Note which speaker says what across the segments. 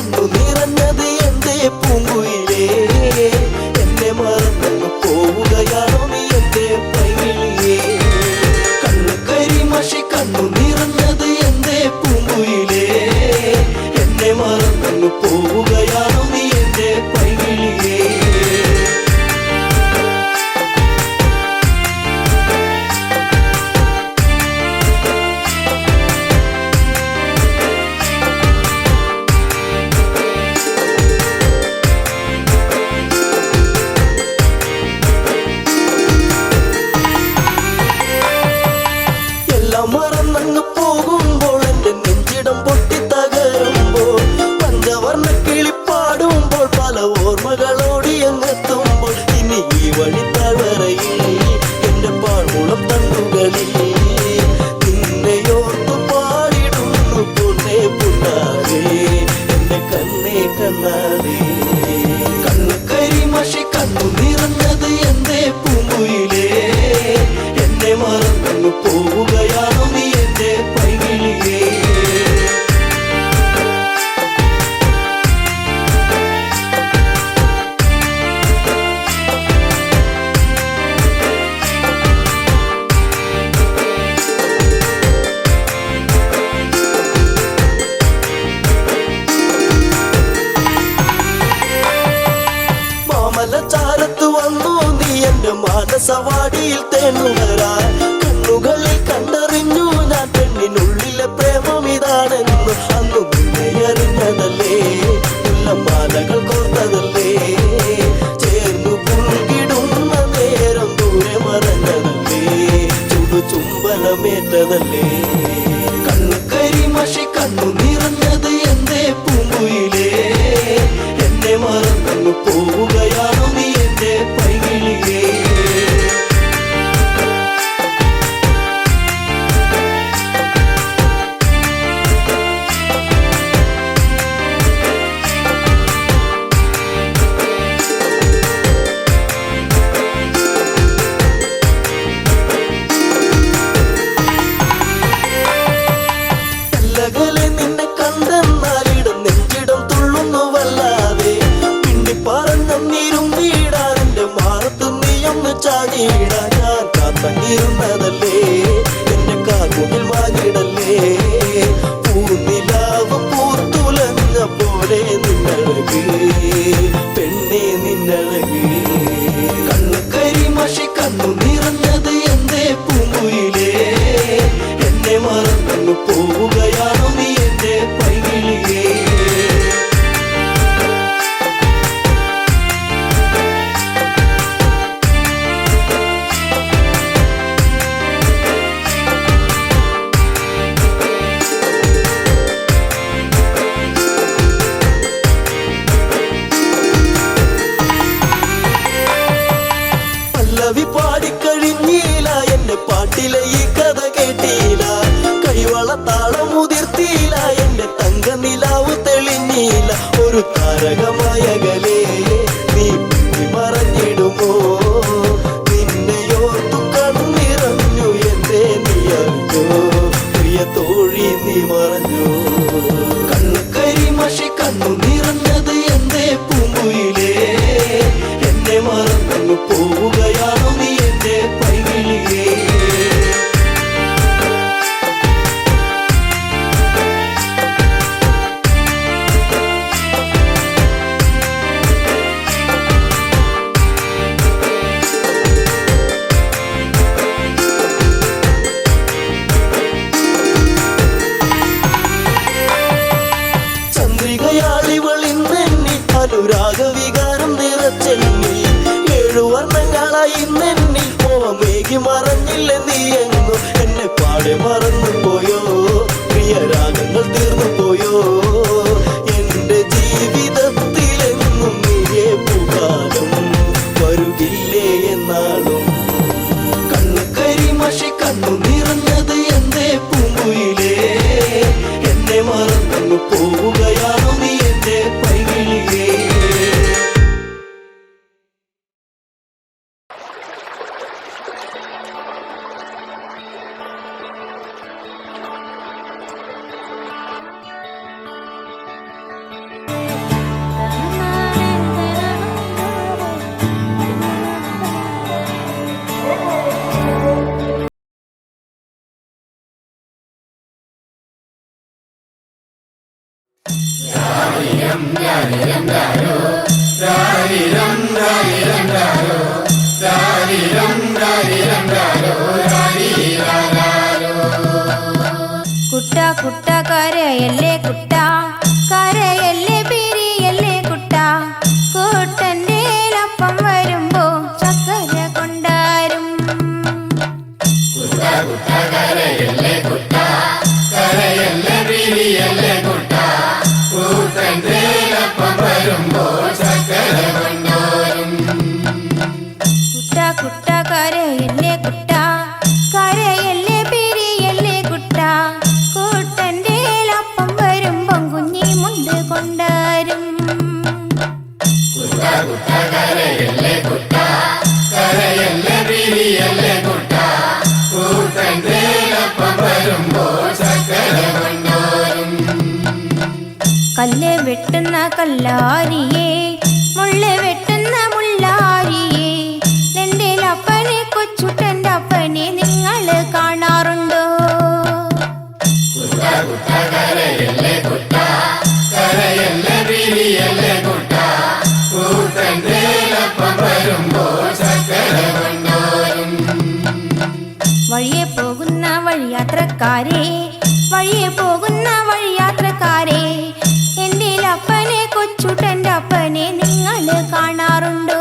Speaker 1: കണ്ണു നിറഞ്ഞത് എന്റെ പൂങ്കുയിലേ എന്നെ മറന്നു പോവുകയാണോ നീ എന്റെ പൈകിളിയേ കണ്ണു കരിമഷി കണ്ണു നിറഞ്ഞത് എന്റെ പൂങ്കുയിലേ എന്നെ മറന്നു പോവുകയാണോ നീ എന്റെ പൈകിളിയേ മറന്നങ്ങ് പോകുമ്പോൾ എന്റെ നെഞ്ചിടം പൊട്ടിത്തകരുമ്പോൾ പഞ്ചവർണ്ണ കിളിപ്പാടുമ്പോൾ പല ഓർമ്മകളോടി അങ്ങെത്തുമ്പോൾ ഇനി ഈ വഴി താഴ്വരയിൽ എന്റെ പാഴ്മുളം തണ്ടുകളിൽ നിന്നെയോർത്തു പാടിടുന്നു പൊന്നേ പുണ്ണാരേ എന്റെ കണ്ണേ കണ്ണാരേ കണ്ണു കരിമഷി കണ്ണു നിറഞ്ഞത് എന്റെ പൂങ്കുയിലേ എന്നെ മറന്നു പോവുകയാണോ നീ എന്റെ പൈകിളിയേ മാമലച്ചാരത്ത് വന്നു നീ എന്റെ മാനസവാടിയിൽ തേനുകരാൻ കണ്ണുകളിൽ കണ്ടറിഞ്ഞു ഞാൻ പെണ്ണിനുള്ളിലെ പ്രേമം ഇതാണെന്നു അന്നു നിന്നെ അറിഞ്ഞതല്ലേ മാലകൾ കോർത്തതല്ലേ ചേർന്നു പുൽകിടുന്ന നേരം ദൂരെ മറഞ്ഞതല്ലേ ചുംബനമേറ്റതല്ലേ കണ്ണു കരിമഷി കണ്ണു നിറഞ്ഞത് എന്റെ പൂങ്കുയിലേ എന്നെ മറന്നു പോവുകയാണോ നീ എന്റെ പൈകിളിയേ നിന്നെ കണ്ടെന്നാലിടും നെഞ്ചിടം തുള്ളുന്നു വല്ലാതെ പിണ്ടി പറഞ്ഞിരും വീടാൻ എന്റെ മാറത്ത് നീയൊന്ന് ചാടിയിടാൻ ഞാൻ കാത്തങ്ങിരുന്നതല്ലേ എന്റെ കാർമുകിൽ വാങ്ങിടല്ലേ പൂനിലാവ് പൂത്തുലഞ്ഞ പോലെ നിന്നഴക് പെണ്ണെ നിന്നഴക് കണ്ണു കരിമഷി കണ്ണു നിറഞ്ഞത് എന്റെ പൂങ്കുയിലേ എന്നെ മറന്നു പോവുകയാണോ നീ എന്റെ പൈകിളിയേ പല്ലവി പാടിക്കഴിഞ്ഞില്ല എന്റെ പാട്ടിലെ ഈ കഥ കേട്ടില്ല കൈവള താളം മുതിർത്തിയില്ല എന്റെ തങ്ക നിലാവ് തെളിഞ്ഞില്ല ഒരു താരകമായകലേ നീ മറഞ്ഞിടുമോ നിന്നെയോർത്തു കണ്ണിറഞ്ഞു എന്റെ നീ അറിഞ്ഞോ പ്രിയ തോഴി നീ മറഞ്ഞു കണ്ണു കരിമഷി കണ്ണു നിറഞ്ഞത് എന്റെ പൂങ്കുയിലേ എന്നെ മറന്നു പോവുകയാണോ നീ എന്റെ പൈകിളിയേ ചന്ദ്രികയാളിവളിന്നെന്നി അനുരാഗവികാരം നിറച്ചെന്നി ഏഴുവർണ്ണങ്ങളായി നെന്നി മോഹമേകി മറഞ്ഞില്ല നീ എങ്ങു എന്നെ പാടെ മറന്നു പോയോ പ്രിയരാഗങ്ങൾ തീർന്നു പോയോ എന്റെ ജീവിതത്തിലെങ്ങും നീയേ പൂകാലം വരുകില്ലേ എന്നാളും കണ്ണു കരിമഷി കണ്ണു നിറഞ്ഞത് എന്റെ പൂങ്കുയിലേ എന്നെ മറന്നു പോവുകയാണോ നീ എന്റെ പൈകിളിയേ
Speaker 2: കുട്ട കുട്ട കരയല്ലേ കുട്ട കരയല്ലേ പിരിയല്ലേ കുട്ട കൂട്ടന്റെ അപ്പം വരുമ്പോ ചക്കര കൊണ്ടാരും
Speaker 3: കരയല്ലേ കുട്ട കരയല്ലേ പിരിയല്ലേ കുട്ട കൂട്ടന്റെ അപ്പം വരുമ്പോ ചക്കര കൊണ്ടോരും
Speaker 2: കുട്ട കുട്ട കരയല്ലേ കുട്ട കരയല്ലേ പിരിയല്ലേ കുട്ട കൂട്ടന്റെ അപ്പം വരുമ്പം കുഞ്ഞി മുണ്ട് കൊണ്ടാരും
Speaker 3: കുട്ട കരയല്ലേ കുട്ട കരയല്ലേ പിരിയല്ലേ കുട്ട കൂട്ടന്റെ അപ്പം വരുമ്പോ ചക്കര കൊണ്ടോരും
Speaker 2: കല്ല് വെട്ടുന്ന കല്ലാരിയേ മുള്ള് വെട്ടുന്ന മുള്ളാരിയേ എന്റെ അപ്പനെ കൊച്ചുട്ടന്റെ അപ്പനെ നിങ്ങൾ കാണാറുണ്ടോ
Speaker 3: കുട്ട കരയല്ലേ കുട്ട കരയല്ലേ പിരിയല്ലേ കുട്ട കൂട്ടന്റെ അപ്പം വരുമ്പോ ചക്കര കൊണ്ടോരും
Speaker 2: വഴിയെ പോകുന്ന വഴിയാത്രക്കാരെ വഴിയെ പോകുന്ന വഴിയാത്രക്കാരെ എന്റെ അപ്പനെ കൊച്ചുട്ടന്റെ അപ്പനെ നിങ്ങൾ കാണാറുണ്ടോ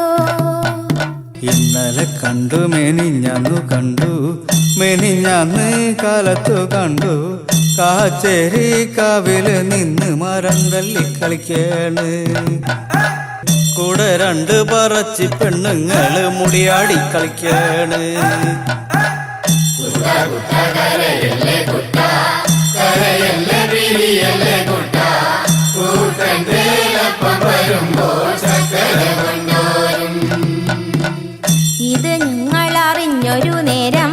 Speaker 4: ഇന്നലെ കണ്ടു മെനിഞ്ഞന്നു കണ്ടു മെനിഞ്ഞന്ന് കാലത്തു കണ്ടു കാച്ചേരി കാവില് നിന്ന് മരം തല്ലി കളിക്കാണ് കൂടെ രണ്ട് പറച്ചി പെണ്ണുങ്ങള് മുടിയാടി കളിക്കാണ്
Speaker 3: കുട്ട കരയല്ലേ കുട്ട കരയല്ലേ പിരിയല്ലേ കുട്ട കൂട്ടന്റെ അപ്പം വരുമ്പോ ചക്കര കൊണ്ടോരും
Speaker 2: ഇത് ഞങ്ങൾ അറിഞ്ഞൊരു നേരം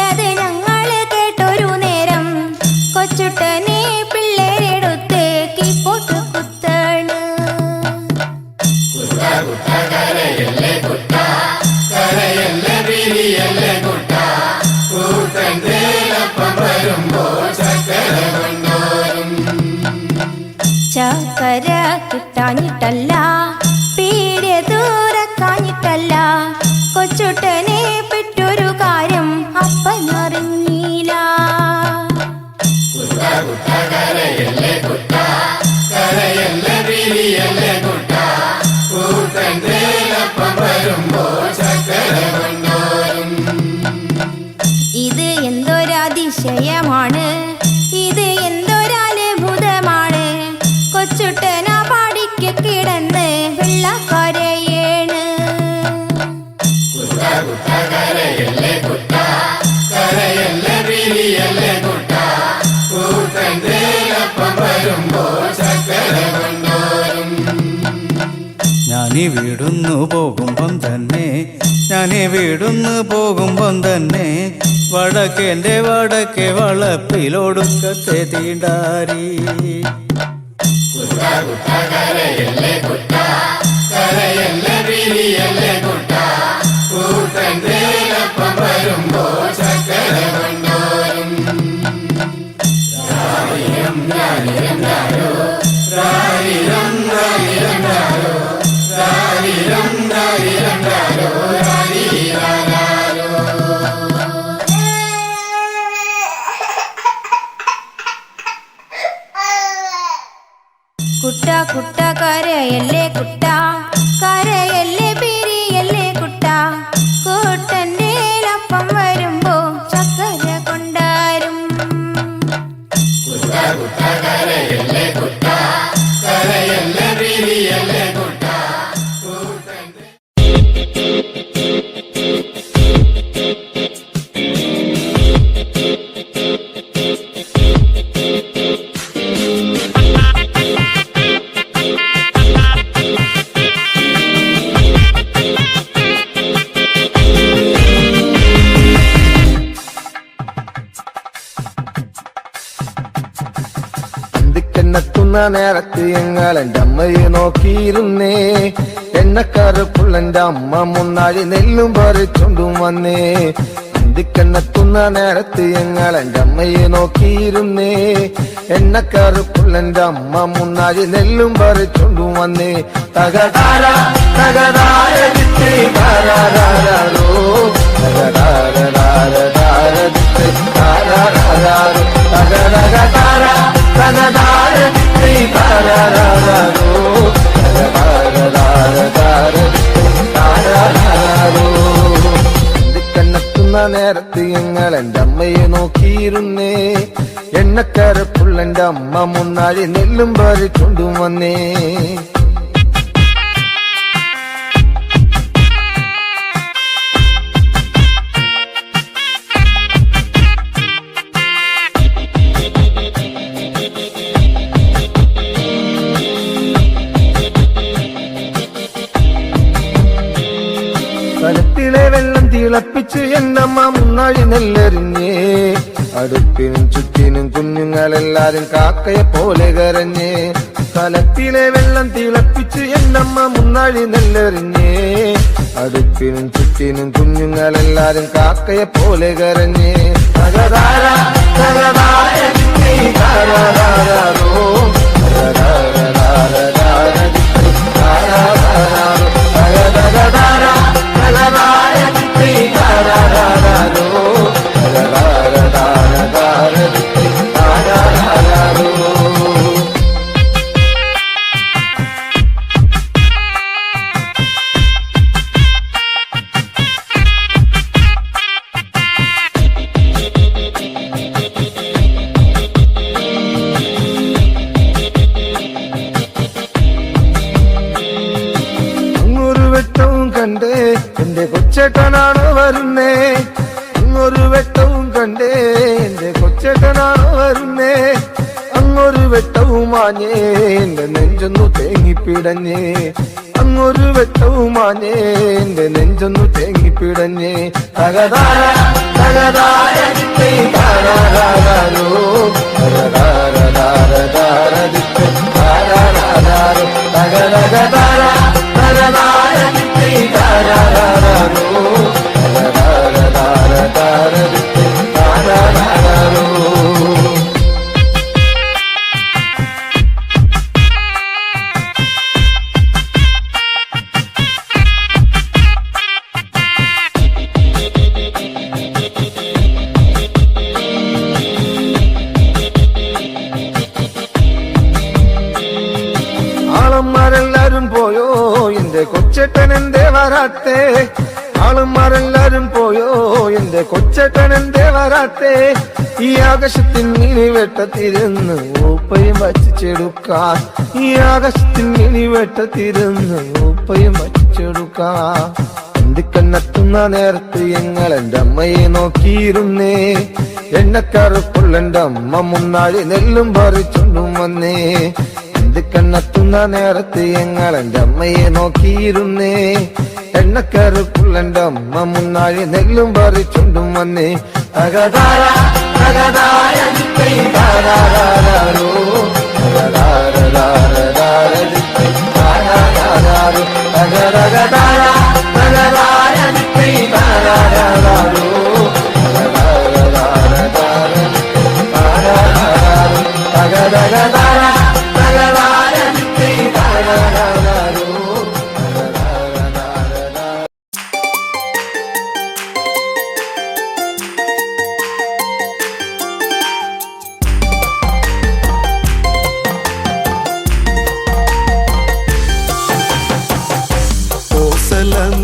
Speaker 2: അത് ഞങ്ങൾ കേട്ടൊരു നേരം കൊച്ചുട്ടനെ പിള്ളേരെടുത്ത് കീപ്പോട്ട് കുത്താണ്
Speaker 3: കുട്ട കരയല്ലേ കുട്ട കരയല്ലേ പിരിയല്ലേ കുട്ട കൂട്ടന്റെ അപ്പം വരുമ്പോ ചക്കര കൊണ്ടോരും
Speaker 2: ചക്കര കിട്ടാഞ്ഞിട്ടല്ല പീടിയ ദൂരക്കാഞ്ഞിട്ടല്ല കൊച്ചുട്ടനെ പെട്ടൊരു കാര്യം അപ്പനറിഞ്ഞില്ല
Speaker 3: കുട്ട കരയല്ലേ കുട്ട കരയല്ലേ പിരിയല്ലേ കുട്ട കൂട്ടന്റെ അപ്പം വരുമ്പോ ചക്കര കൊണ്ടോരും
Speaker 2: ഇത് എന്തൊരതിശയമാണ് ഇത് എന്തൊരത്ഭുതമാണ് കൊച്ചുട്ടന പാടിക്ക് കിടന്ന് വെള്ളക്കരയേണ്
Speaker 3: കുട്ട കരയല്ലേ കുട്ട കരയല്ലേ പിരിയല്ലേ കുട്ട കൂട്ടന്റെ അപ്പം വരുമ്പോ ചക്കര കൊണ്ടോരും
Speaker 4: ഞാനീ വീടുന്നു പോകുമ്പം തന്നെ ഞാനീ വീടുന്നു പോകുമ്പം തന്നെ വടക്കേന്റെ വടക്കേ വളപ്പിലൊടുക്കത്തെ തീണ്ടാരി
Speaker 3: കുട്ട കരയല്ലേ കുട്ട കരയല്ലേ പിരിയല്ലേ കുട്ട കൂട്ടന്റെ അപ്പം വരുമ്പോ ചക്കര കൊണ്ടോരും രാരിരം രാരിരം രാരോ രാരിരം രാരിരം രാരോ രാരിരം രാരിരം രാരോ രാരിരാരോ
Speaker 2: കുട്ട കുട്ട കരയല്ലേ കുട്ട കരയല്ലേ പിരിയല്ലേ കുട്ട കൂട്ടന്റെ അപ്പം വരുമ്പോ ചക്കര കൊണ്ടാരും
Speaker 3: കുട്ട കരയല്ലേ കുട്ട കരയല്ലേ പിരിയല്ലേ കുട്ട കൂട്ടന്റെ
Speaker 5: എത്തുന്ന നേരത്ത് ഞങ്ങൾ എൻ്റെ അമ്മയെ നോക്കിയിരുന്നേ എണ്ണക്കറുപ്പുള്ള എൻ്റെ അമ്മ മുന്നാഴി നെല്ലും പറിച്ചോണ്ടും വന്നേ അന്തിക്കണ്ണെത്തുന്ന നേരത്ത് ഞങ്ങൾ എൻ്റെ അമ്മയെ നോക്കിയിരുന്നേ. എണ്ണക്കറുപ്പുള്ളെൻ്റെ അമ്മ മുന്നാഴി നെല്ലും പറിച്ചോണ്ടു വന്നേ. തകതാര തകതാരോ കണ്ണെത്തുന്ന നേരത്ത് ഞങ്ങൾ എൻ്റെ അമ്മയെ നോക്കിയിരുന്നേ. എണ്ണക്കരപ്പുള്ളെൻ്റെ അമ്മ മുന്നാഴി നെല്ലും പറിച്ചോണ്ടു വന്നേ. കലത്തിലെ വെള്ളം തിളപ്പിച്ച് എന്നമ്മ മുന്നാഴി നെല്ലെറിഞ്ഞേ. അടുപ്പിനും ചുറ്റിനും കുഞ്ഞുങ്ങളെല്ലാരും കാക്കയെ പോലെ കരഞ്ഞേ. കലത്തിലെ വെള്ളം തിളപ്പിച്ച് എന്നമ്മ മുന്നാഴി നെല്ലെറിഞ്ഞേ. അടുപ്പിനും ചുറ്റിനും കുഞ്ഞുങ്ങളെല്ലാരും കാക്കയെ പോലെ കരഞ്ഞേ. തകതാര തകതാര എന്റെ കൊച്ചേട്ടനാണോ വരുന്നേ. അങ്ങൊരു വെട്ടവും കണ്ടേ എന്റെ കൊച്ചേട്ടനാണോ വരുന്നേ. അങ്ങൊരു വെട്ടവും മാഞ്ഞേ എന്റെ നെഞ്ചൊന്നു തേങ്ങിപ്പിടഞ്ഞേ. അങ്ങൊരു വെട്ടവും മാഞ്ഞേ എന്റെ നെഞ്ചൊന്നു തേങ്ങിപ്പിടഞ്ഞേ. തകതാര തകതാര ആളന്മാരെല്ലാരും പോയോ എന്റെ കൊച്ചേട്ടൻ എന്തേ വരാത്തേ. ആളന്മാരെല്ലാരും പോയോ എന്റെ കൊച്ചേട്ടൻ എന്തേ വരാത്തേ. ഈ ആകാശത്തിൽ മിനി വെട്ടത്തിരുന്ന് ഉപ്പയും വച്ചിച്ചെടുക്കാൻ. ഈ ആകാശത്തിൽ മിനി വെട്ടത്തിരുന്ന് ഉപ്പയും വച്ചിച്ചെടുക്കാൻ. അന്തിക്കണ്ണെത്തുന്ന നേരത്ത് ഞങ്ങൾ എൻ്റെ അമ്മയെ നോക്കിയിരുന്നേ. എണ്ണക്കറുപ്പുള്ളെൻ്റെ അമ്മ മുന്നാഴി നെല്ലും പറിച്ചോണ്ടും വന്നേ. കണ്ണെത്തുന്ന നേരത്ത് ഞങ്ങൾ എൻ്റെ അമ്മയെ നോക്കിയിരുന്നേ. എണ്ണക്കറുപ്പുള്ളെൻ്റെ അമ്മ മുന്നാഴി നെല്ലും പറിച്ചോണ്ടും വന്നേ. തകതാര തകതാര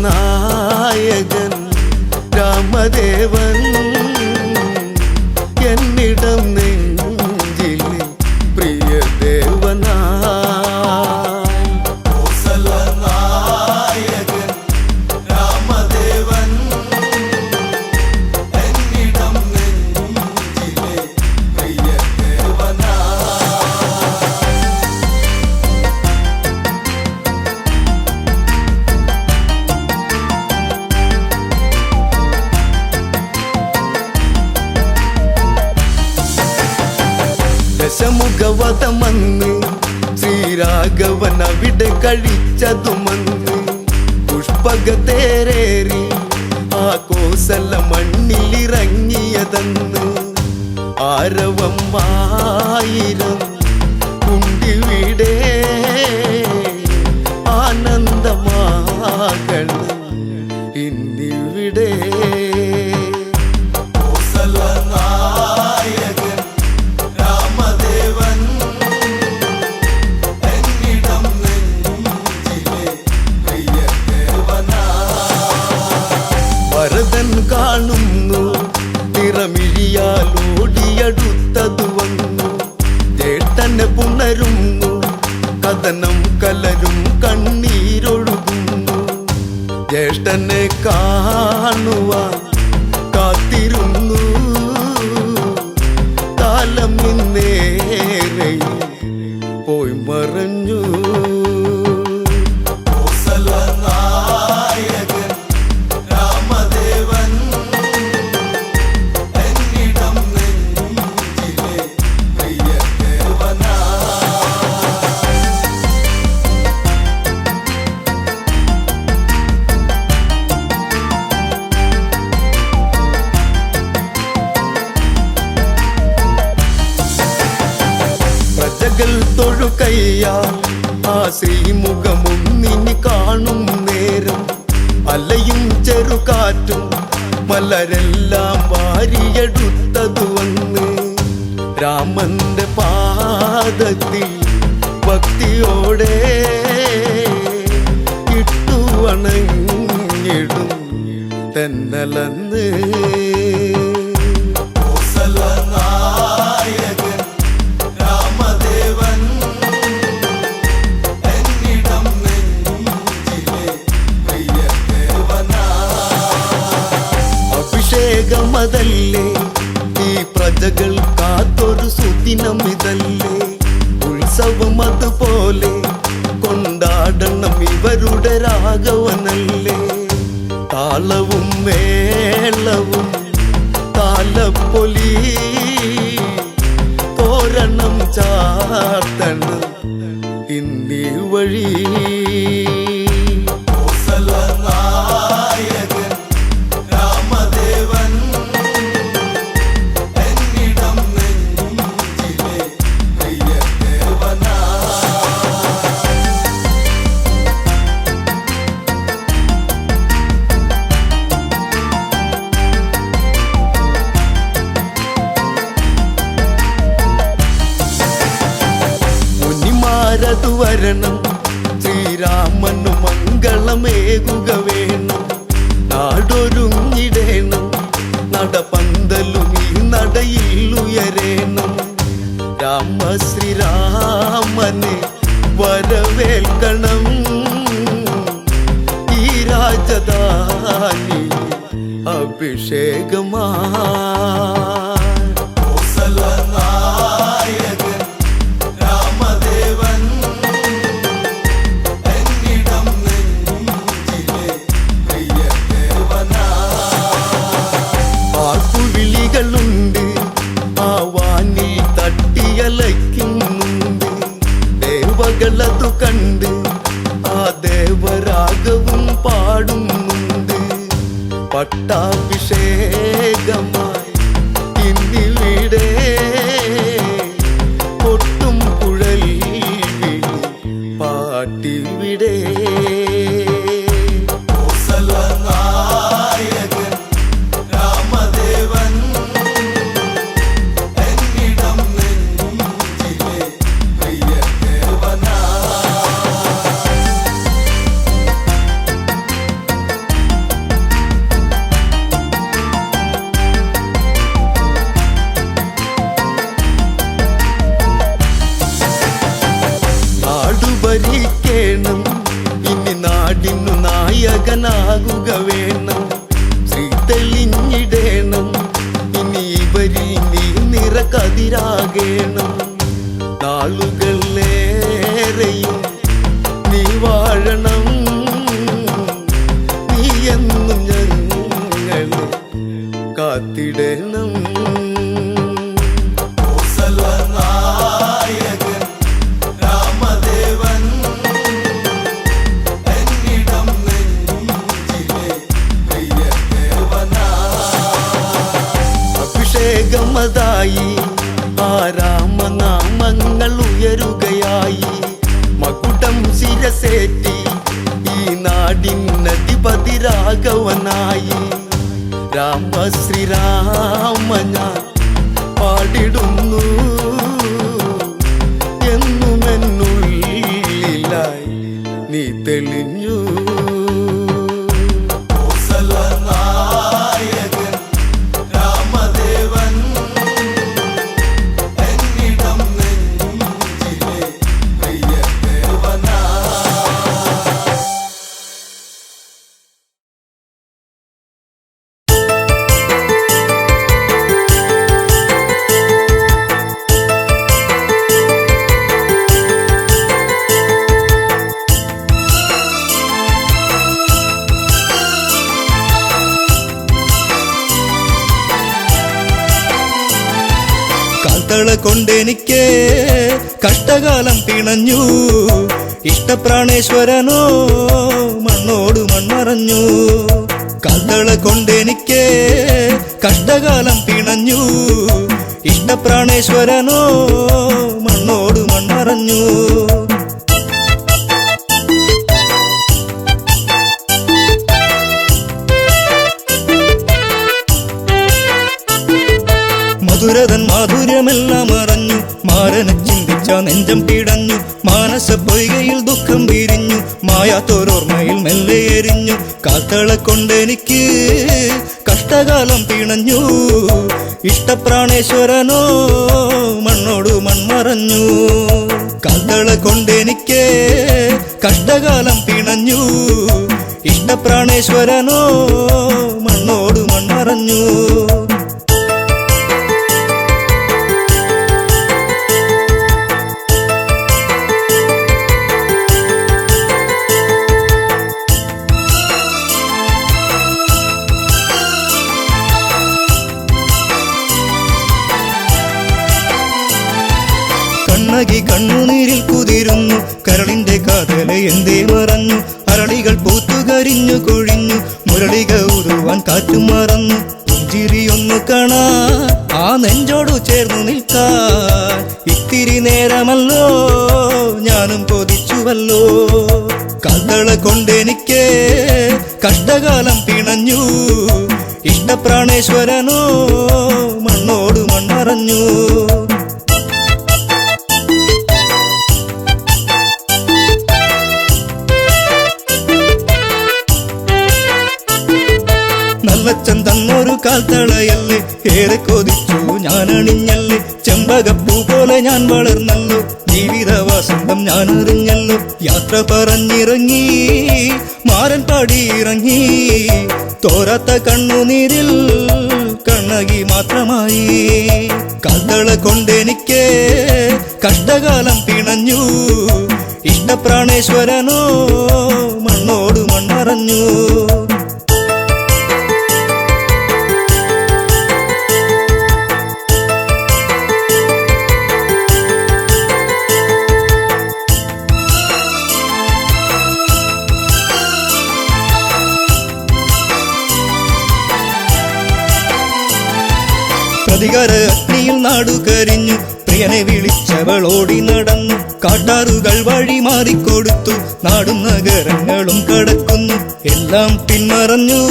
Speaker 1: നായകൻ രാമദേവൻ എന്നിടം നെഞ്ചിലെ പ്രിയ ദേവനായി. നായകൻ രാമദേവൻ എന്നിടം നെഞ്ചിലെ പ്രിയ ദേവനായി. ദശമുഖവധമന്ന് ശ്രീരാഘവൻ അവിടെ കഴിച്ചതുമന്ന് പുഷ്പകത്തേരേറി ആ കോസല മണ്ണിലിറങ്ങിയതെന്ന് ആരവം ആയിരം ഉണ്ടിവിടെ ആനന്ദമാകണം ഇന്നിവിടെ
Speaker 3: നായകൻ രാമദേവൻ എന്നിടം നെഞ്ചിലെ പ്രിയദേവനാ.
Speaker 1: ഭരതൻ കാണുന്നു നിറമിഴിയാലോടിയടുത്തതു വന്നു ചേട്ടനെ പുണരുന്നു കഥനം കലരും കണ്ണീരൊഴുകുന്നു ജ്യേഷ്ഠനെ കാണുവാൻ കാത്തിരുന്നു കാലം ഇന്നേറെ പോയി മറഞ്ഞു
Speaker 3: നായകൻ രാമദേവൻ എന്നിടം നെഞ്ചിലെ പ്രിയദേവനാ.
Speaker 1: പ്രജകൾ തൊഴുകയ്യാൽ ആ ശ്രീമുഖമൊന്നിനി കാണും നേരം അലയും ചെറുകാറ്റും മലരെല്ലാം വാരിയെടുത്തതു വന്ന് രാമന്റെ പാദത്തിൽ ഭക്തിയോടെ ഇട്ടു വണങ്ങിടും തെന്നലന്ന്
Speaker 3: നായകൻ രാമദേവൻ എന്നിടം നെഞ്ചിലെ പ്രിയദേവനാ.
Speaker 1: അഭിഷേകമതല്ലേ ഈ പ്രജകൾ കാത്തൊരു സുദിനം ഇതല്ലേ ഉത്സവം അതുപോലെ കൊണ്ടാടണം ഇവരുടെ രാഘവനല്ലേ താളവും മേളവും താലപ്പൊലി തോരണം ചാർത്തണം ഇന്ത്യ വഴി
Speaker 3: നായകൻ രാമദേവൻ എന്നിടം നെഞ്ചിലെ പ്രിയദേവനാ.
Speaker 1: മുനിമാരതു വരണം ശ്രീരാമനു മംഗളമേകുക വേണം നാടൊരുങ്ങിടേണം നടപന്തലും ഈ നടയിൽ ഉയരേണം രാമശ്രീരാമനെ വരവേൽക്കണം ഈ രാജധാനി അഭിഷേകമാ
Speaker 3: നായകൻ രാമദേവൻ എന്നിടം നെഞ്ചിലെ പ്രിയദേവനാ.
Speaker 1: ആർപ്പുവിളികളുണ്ട് ആ വാനിൽ തട്ടിയലയ്ക്കുന്നുണ്ട് ദേവകളതു കണ്ട് ആ ദേവരാഗവും പാടുന്നുണ്ട് പട്ടാഭിഷേകമായി ഇന്നിവിടെ കൊട്ടും കുഴൽ വിളി പാട്ടിവിടെ
Speaker 3: നായകൻ രാമദേവൻ എന്നിടം നെഞ്ചിലെ പ്രിയദേവനാ.
Speaker 1: ഭരിക്കണം ഇനി നാടിനു നായകനാകുക വേണം ശ്രീ തെളിഞ്ഞിടേണം ഇനി ഇവരിൽ നീ നിറകതിരാകേണം നാളുകളേറെയും നീ വാഴണം നീ എന്നും ഞങ്ങളെ കാത്തിടണം
Speaker 3: നായകൻ രാമദേവൻ എന്നിടം നെഞ്ചിലെ പ്രിയദേവനാ.
Speaker 1: പതിരായി ആ രാമനാമങ്ങൾ ഉയരുകയായി മകുടം ശിരസേറ്റി ഈ നാടിനധിപതി രാഘവനായി രാമ ശ്രീരാമ ഞാൻ പാടിടുന്നു എന്നുമെന്നുള്ളിലായി നീ തെളിഞ്ഞു
Speaker 3: കോസലനായകൻ രാമദേവൻ എന്നിടം നെഞ്ചിലെ പ്രിയദേവനാ
Speaker 4: കാൽത്തള കൊണ്ടെനിക്ക് കഷ്ടകാലം പിണഞ്ഞു ഇഷ്ടപ്രാണേശ്വരനോ മണ്ണോട് മൺമറഞ്ഞു കാൽത്തള കൊണ്ടെനിക്ക് കഷ്ടകാലം പിണഞ്ഞു ഇഷ്ടപ്രാണേശ്വരനോ മണ്ണോട് മൺമറഞ്ഞു മധുരതൻ മാധുര്യമെല്ലാം അറിഞ്ഞു മാരനെ ചിന്തിച്ച നെഞ്ചം പിടഞ്ഞു മാനസ പൊയ്കയിൽ ദുഃഖം വിരിഞ്ഞു മായാത്തോരോർമ്മയിൽ മെല്ലെ എരിഞ്ഞു കാൽത്തള കൊണ്ടെനിക്ക് കഷ്ടകാലം പിണഞ്ഞു ഇഷ്ടപ്രാണേശ്വരനോ മണ്ണോട് മൺമറഞ്ഞു കാൽത്തള കൊണ്ടെനിക്ക് കഷ്ടകാലം പിണഞ്ഞു ഇഷ്ടപ്രാണേശ്വരനോ മണ്ണോട് മൺമറഞ്ഞു കണ്ണകി കണ്ണുനീരിൽ കുതിരുന്നു കരളിന്റെ കാതല എന്തേ മറഞ്ഞു അരളികൾ പൂത്തുകരിഞ്ഞു കൊഴിഞ്ഞു മുരളിക ഉരുവാൻ കാറ്റും മറന്നു പുഞ്ചിരിയൊന്നു കാണാ ആ നെഞ്ചോടു ചേർന്നു നിൽക്കാൻ ഇത്തിരി നേരമല്ലോ ഞാനും കൊതിച്ചുവല്ലോ കാൽത്തള കൊണ്ടെനിക്ക് കഷ്ടകാലം പിണഞ്ഞു ഇഷ്ടപ്രാണേശ്വരനോ മണ്ണോട് മൺമറഞ്ഞു നല്ലച്ചൻ തന്നൊരു കാൽത്തളയല്ലേ ഏറെ കൊതിച്ചു ഞാൻ അണിഞ്ഞല്ലേ ചെമ്പകപ്പൂ പോലെ ഞാൻ വളർന്നല്ലോ ജീവിത വസന്തം ഞാൻ അറിഞ്ഞല്ലോ യാത്ര പറഞ്ഞിറങ്ങി മാരൻ പാടിയിറങ്ങി തോരാത്ത കണ്ണുനീരിൽ കണ്ണകി മാത്രമായി കാൽത്തള കൊണ്ടെനിക്ക് കഷ്ടകാലം പിണഞ്ഞു ഇഷ്ടപ്രാണേശ്വരനോ മണ്ണോട് മൺമറഞ്ഞു പ്രതികാര അഗ്നിയിൽ നാടു കരിഞ്ഞു പ്രിയനെ വിളിച്ചവൾ ഓടി നടന്നു കാട്ടാറുകൾ വഴി മാറിക്കൊടുത്തു നാടും നഗരങ്ങളും കടക്കുന്നു എല്ലാം പിന്മറഞ്ഞു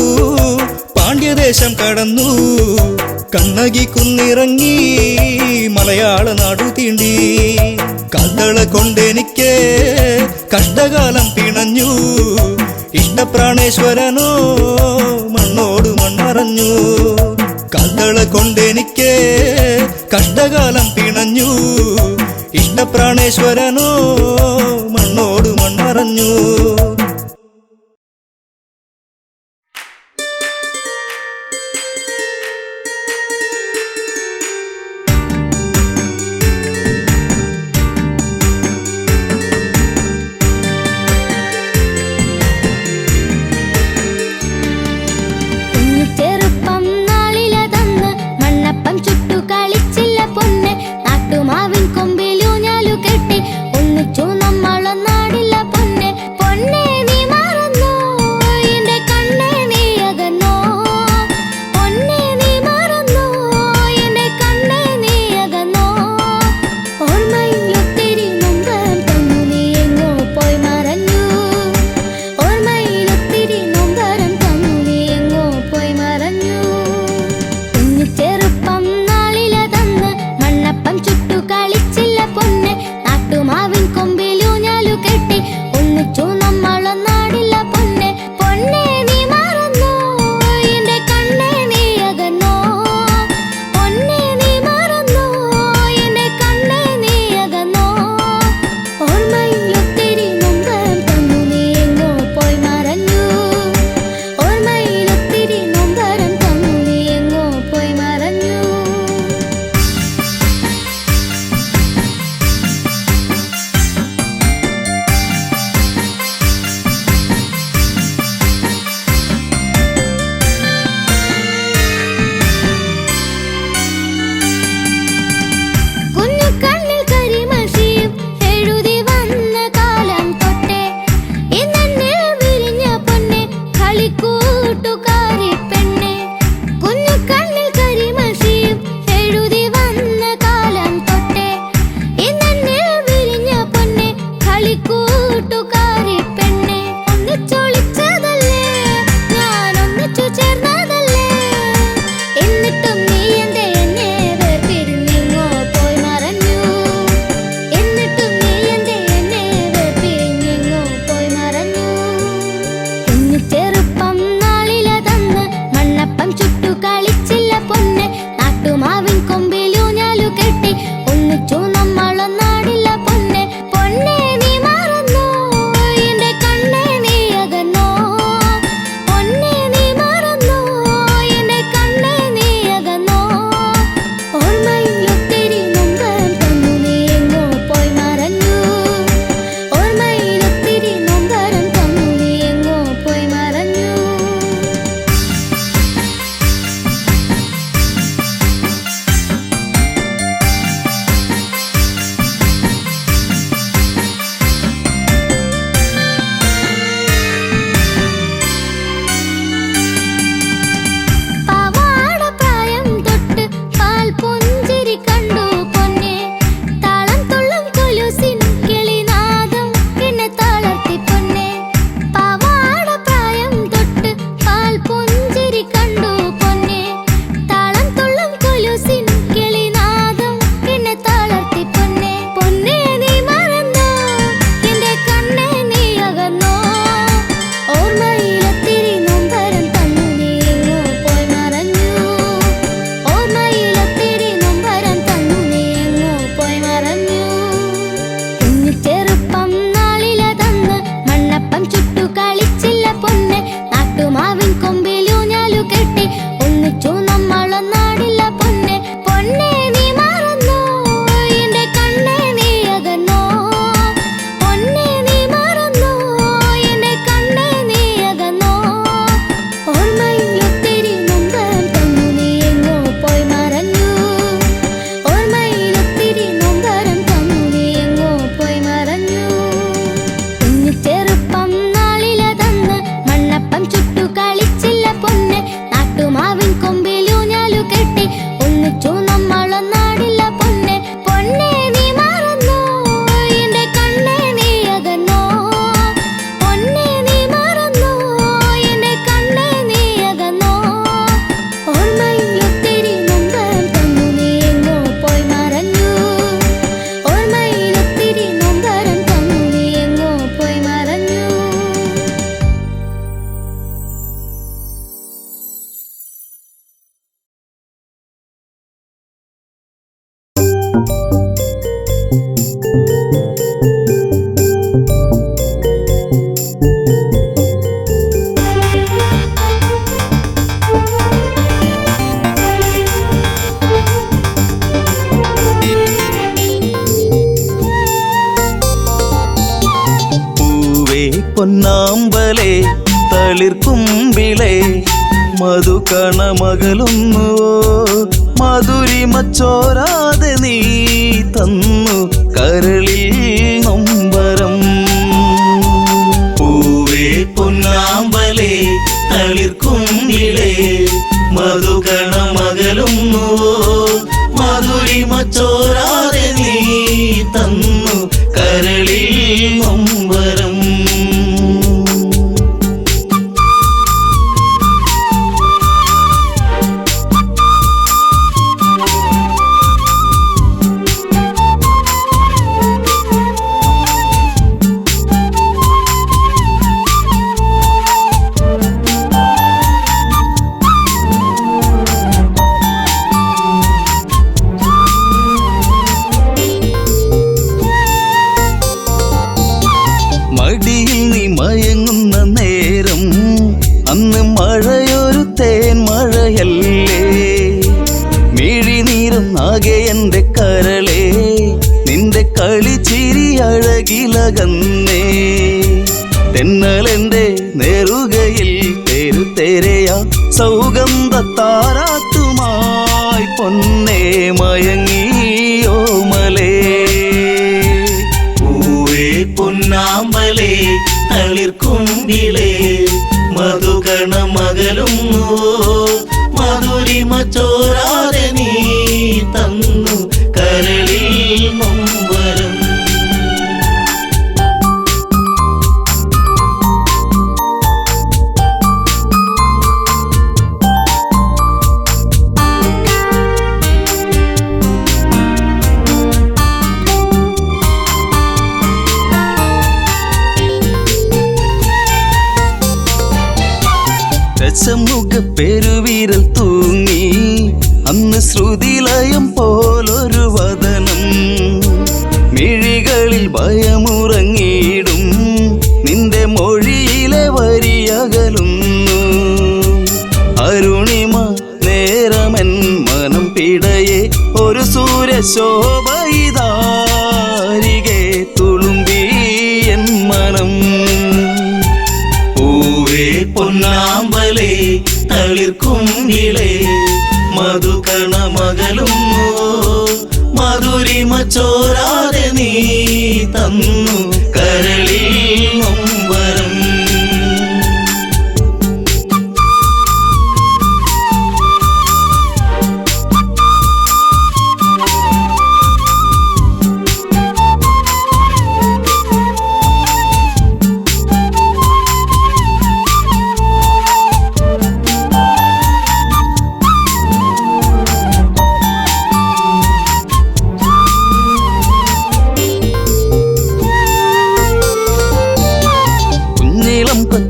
Speaker 4: പാണ്ഡ്യദേശം കടന്നു കണ്ണകി കുന്നിറങ്ങി മലയാള നാടു തീണ്ടി കാൽത്തള കൊണ്ടെനിക്ക് കഷ്ടകാലം പിണഞ്ഞു ഇഷ്ടപ്രാണേശ്വരനോ മണ്ണോട് മൺമറഞ്ഞു കാൽത്തള കൊണ്ടെനിക്ക് കഷ്ടകാലം പിണഞ്ഞു ഇഷ്ടപ്രാണേശ്വരനോ മണ്ണോട് മൺമറഞ്ഞു
Speaker 2: കണ്ണേ നീ
Speaker 4: പൊന്നാമ്പലേ തളിർക്കുമ്പിളേ മധുകണമകലുന്നുവോ മധുരിമച്ചോരാതെ നീ തന്നു കരളിൽ നൊമ്പരം. പൂവേ പൊന്നാമ്പലേ തളിർക്കുമ്പിളേ മധുകണമകലുന്നുവോ മധുരിമച്ചോരാതെ നീ തന്നു കരളിൽ നൊമ്പരം. മടിയിൽ നീ മയങ്ങുന്ന നേരം അന്ന് മഴയൊരു തേൻ മഴയല്ലേ മിഴിനീരം ആകെ എൻ്റെ കരളേ നിന്റെ കളിച്ചിരി അഴകിലകന്നേ തെന്നലെൻ്റെ നേറുകയിൽ തെരുതെരയാ സൗഗന്ധ താരാട്ടുമായി പൊന്നേ മയങ്ങിയോ മലേ. പൊന്നാമ്പലേ തളിർക്കുമ്പിളേ മധുകണമകലുന്നുവോ മധുരിമച്ചോരാതെ നീ തന്നു കരളിൽ നൊമ്പരം. ദശമുഖ പെരുവിരൽ തൂങ്ങി അന്ന് ശ്രുതിലയം പോലൊരു വദനം മിഴികളിൽ ഭയമുറങ്ങിയിടും നിന്റെ മൊഴിയിലെ വരിയകലുന്നു അരുണിമ നേരമൻ മനം പിടയെ ഒരു സൂര്യശോഭയിതാരികെ തുളുമ്പി എൻ മനം. പൂവേ പൊന്നാമ്പലേ തളിർക്കുമ്പിളേ മധുകണമകലുന്നുവോ മധുരിമച്ചോരാതെ നീ തന്നു കരളിൽ നൊമ്പരം.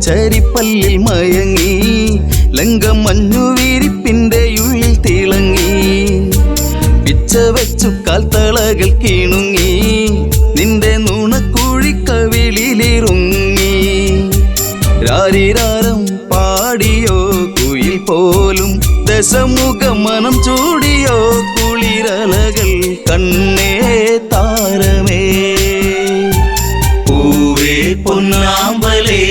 Speaker 4: ചരിപ്പല്ലിൽ മയങ്ങി ലങ്കമഞ്ഞു വിരിപ്പിന്റെ ഉള്ളിൽ തിളങ്ങി പിച്ച വെച്ചു കാൽത്തളകൾ കിണുങ്ങി നിന്റെ നുണക്കുഴിക്കവിളിലിറുങ്ങി രാരിരാരം പാടിയോ കുയിൽ പോലും ദശമുഖ മനം ചൂടിയോ കുളിരലകൾ കണ്ണേ താരമേ. പൂവേ പൊന്നാമ്പലേ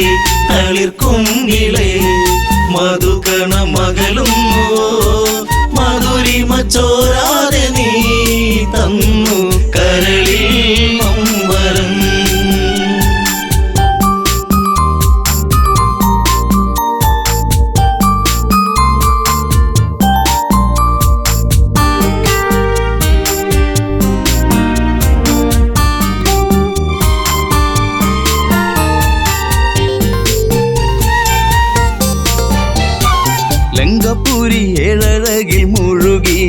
Speaker 4: തളിർക്കുമ്പിളേ മധുകണമകലുന്നുവോ മധുരിമച്ചോരാതെ നീ തന്നു കരളിൽ നൊമ്പരം. ലങ്കപുരി ഏഴഴകിൽ മുഴുകി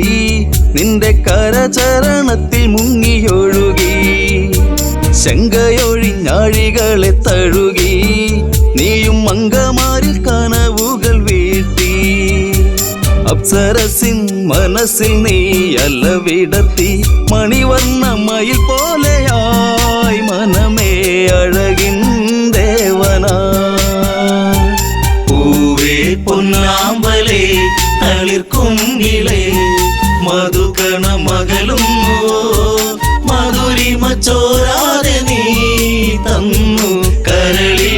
Speaker 4: നിന്റെ കരചരണത്തിൽ മുങ്ങിയൊഴുകി ശങ്കയൊഴിഞ്ഞാഴികളെ തഴുകി നീയും മങ്കമാരിൽ കനവുകൾ വീഴ്ത്തി അപ്സരസിൻ മനസ്സിൽ നീ അല്ല വിടർത്തി മണിവർണ്ണമയിൽ പോലെയായി മനമേ അഴകിൻ ദേവനാ. പൂവേ പൊന്നാമ്പലേ തളിർക്കുമ്പിളേ മധുകണമകലുന്നുവോ മധുരിമച്ചോരാതെ നീ തന്നു കരളിൽ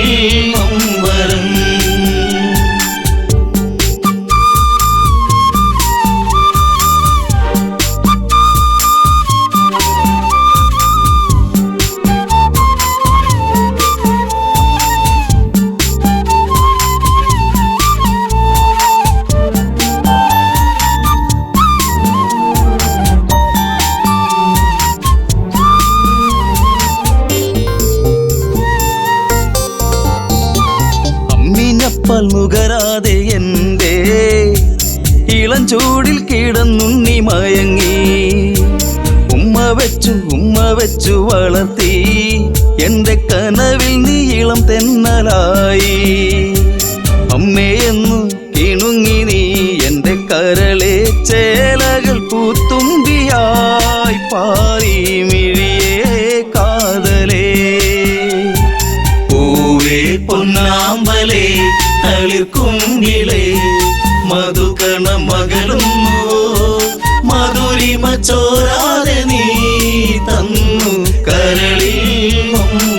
Speaker 4: പാൽ നുകരാതെ എൻ്റെ ഇളം ചൂടിൽ കിടന്നുണ്ണി മയങ്ങി. ഉമ്മ വെച്ചു വളർത്തി എൻ്റെ കനവിൽ നീ ഇളം തെന്നലായി. അമ്മയെന്നു കിണുങ്ങി നീ എൻ്റെ കരളെ ചേലകൾ പൂത്തുമ്പിയായി പാറി മിഴിയേ കാതലേ.
Speaker 3: പൂവേ പൊന്നാമ്പലേ തളിർക്കുങ്കിലേ മധുകണ മകളുന്നു മധുരിമ ചോരാതെ നീ തന്നു കരളിൽ